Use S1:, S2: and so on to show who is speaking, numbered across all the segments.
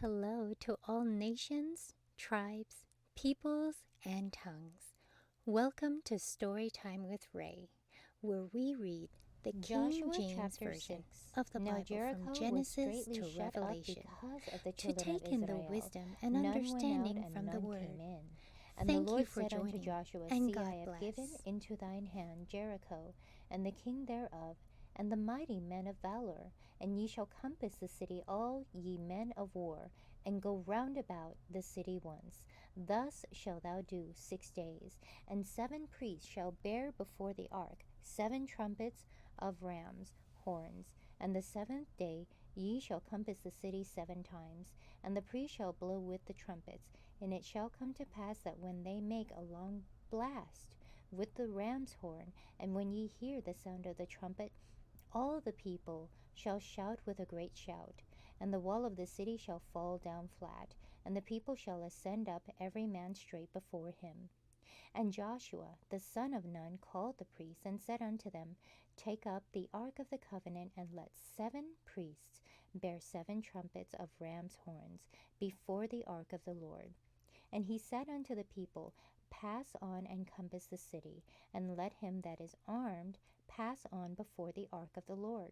S1: Hello to all nations, tribes, peoples, and tongues. Welcome to Storytime with Ray, where we read the King
S2: Joshua
S1: James
S2: chapter
S1: Version
S2: 6.
S1: of the
S2: Now
S1: Bible from
S2: Jericho was
S1: Genesis
S2: straitly
S1: to
S2: shut up
S1: Revelation,
S2: because of the
S1: to
S2: children of
S1: take in the
S2: Israel.
S1: wisdom and
S2: None went out
S1: understanding
S2: and
S1: from the
S2: none
S1: Word.
S2: came in. And the
S1: Thank you
S2: Lord
S1: for
S2: said unto
S1: joining,
S2: Joshua,
S1: and
S2: See,
S1: God
S2: I have given
S1: bless.
S2: into thine hand Jericho, and the king thereof, and the mighty men of valor. And ye shall compass the city, all ye men of war, and go round about the city once. Thus shalt thou do 6 days. And 7 priests shall bear before the ark 7 trumpets of rams' horns. And the 7th day ye shall compass the city 7 times. And the priest shall blow with the trumpets. And it shall come to pass that when they make a long blast with the ram's horn, and when ye hear the sound of the trumpet, all the people shall shout with a great shout, and the wall of the city shall fall down flat, and the people shall ascend up every man straight before him. And Joshua the son of Nun called the priests, and said unto them, Take up the ark of the covenant, and let 7 priests bear 7 trumpets of ram's horns before the ark of the Lord. And he said unto the people, Pass on and compass the city, and let him that is armed pass on before the ark of the Lord.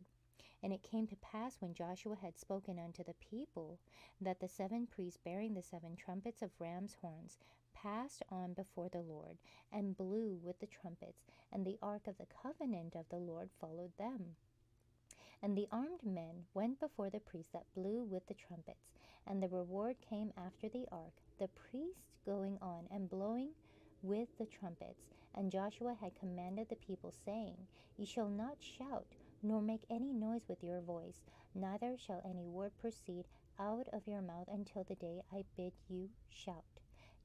S2: And it came to pass, when Joshua had spoken unto the people, that the 7 priests bearing the 7 trumpets of ram's horns passed on before the Lord, and blew with the trumpets, and the ark of the covenant of the Lord followed them. And the armed men went before the priests that blew with the trumpets, and the reward came after the ark, the priests going on and blowing with the trumpets. And Joshua had commanded the people, saying, Ye shall not shout, nor make any noise with your voice, neither shall any word proceed out of your mouth until the day I bid you shout.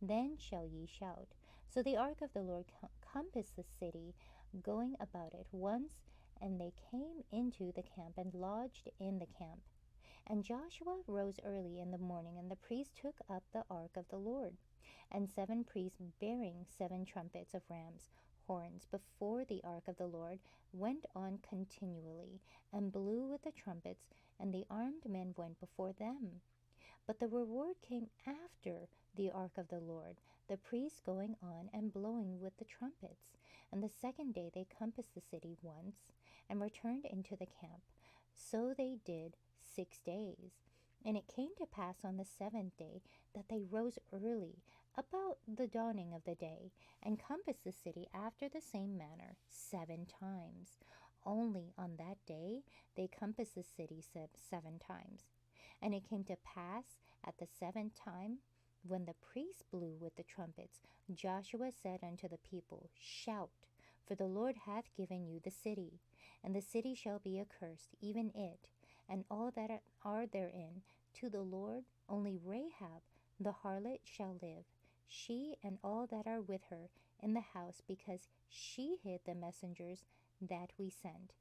S2: Then shall ye shout. So the ark of the Lord compassed the city, going about it once, and they came into the camp and lodged in the camp. And Joshua rose early in the morning, and the priests took up the ark of the Lord. And 7 priests bearing 7 trumpets of rams' horns before the ark of the Lord went on continually, and blew with the trumpets, and the armed men went before them. But the reward came after the ark of the Lord, the priests going on and blowing with the trumpets. And the 2nd day they compassed the city once, and returned into the camp. So they did 6 days. And it came to pass on the 7th day that they rose early, about the dawning of the day, and compassed the city after the same manner 7 times. Only on that day they compassed the city 7 times. And it came to pass at the 7th time, when the priests blew with the trumpets, Joshua said unto the people, Shout, for the Lord hath given you the city. And the city shall be accursed, even it, and all that are therein, to the Lord. Only Rahab the harlot shall live, she and all that are with her in the house, because she hid the messengers that we sent.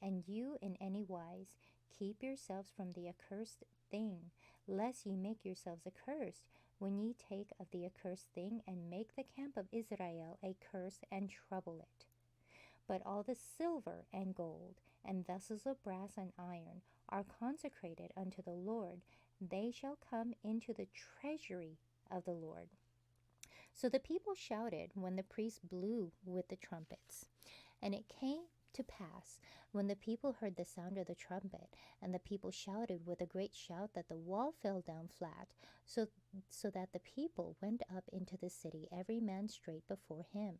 S2: And you in any wise keep yourselves from the accursed thing, lest ye make yourselves accursed, when ye take of the accursed thing, and make the camp of Israel a curse, and trouble it. But all the silver and gold, and vessels of brass and iron, are consecrated unto the Lord. They shall come into the treasury of the Lord. So the people shouted when the priests blew with the trumpets. And it came to pass, when the people heard the sound of the trumpet, and the people shouted with a great shout, that the wall fell down flat, so that the people went up into the city, every man straight before him.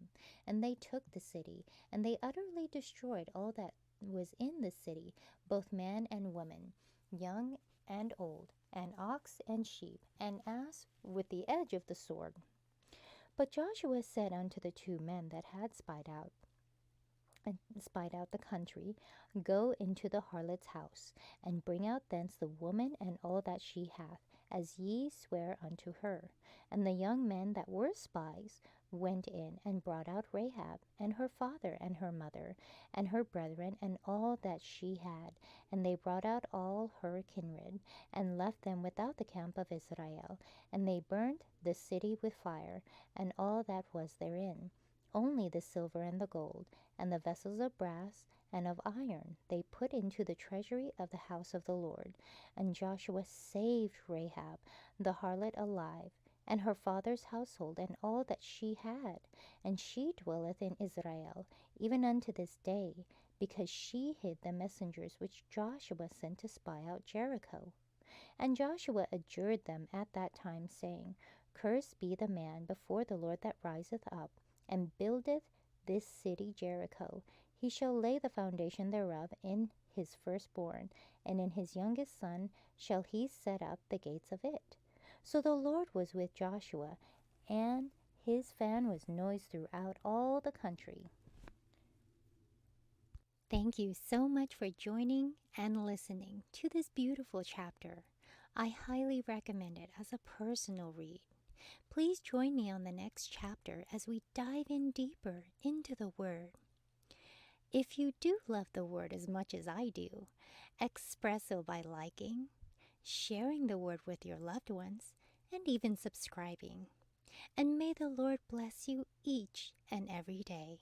S2: And they took the city, and they utterly destroyed all that was in the city, both man and woman, young and old, and ox and sheep, and ass, with the edge of the sword. But Joshua said unto the 2 men that had spied out the country, Go into the harlot's house, and bring out thence the woman and all that she hath, as ye swear unto her. And the young men that were spies went in, and brought out Rahab, and her father, and her mother, and her brethren, and all that she had. And they brought out all her kindred, and left them without the camp of Israel. And they burnt the city with fire, and all that was therein, only the silver and the gold, and the vessels of brass and of iron they put into the treasury of the house of the Lord. And Joshua saved Rahab the harlot alive, and her father's household, and all that she had. And she dwelleth in Israel, even unto this day, because she hid the messengers which Joshua sent to spy out Jericho. And Joshua adjured them at that time, saying, Cursed be the man before the Lord that riseth up, and buildeth this city Jericho. He shall lay the foundation thereof in his firstborn, and in his youngest son shall he set up the gates of it. So the Lord was with Joshua, and his fan was noised throughout all the country.
S1: Thank you so much for joining and listening to this beautiful chapter. I highly recommend it as a personal read. Please join me on the next chapter as we dive in deeper into the Word. If you do love the Word as much as I do, express so by liking, sharing the Word with your loved ones, and even subscribing. And may the Lord bless you each and every day.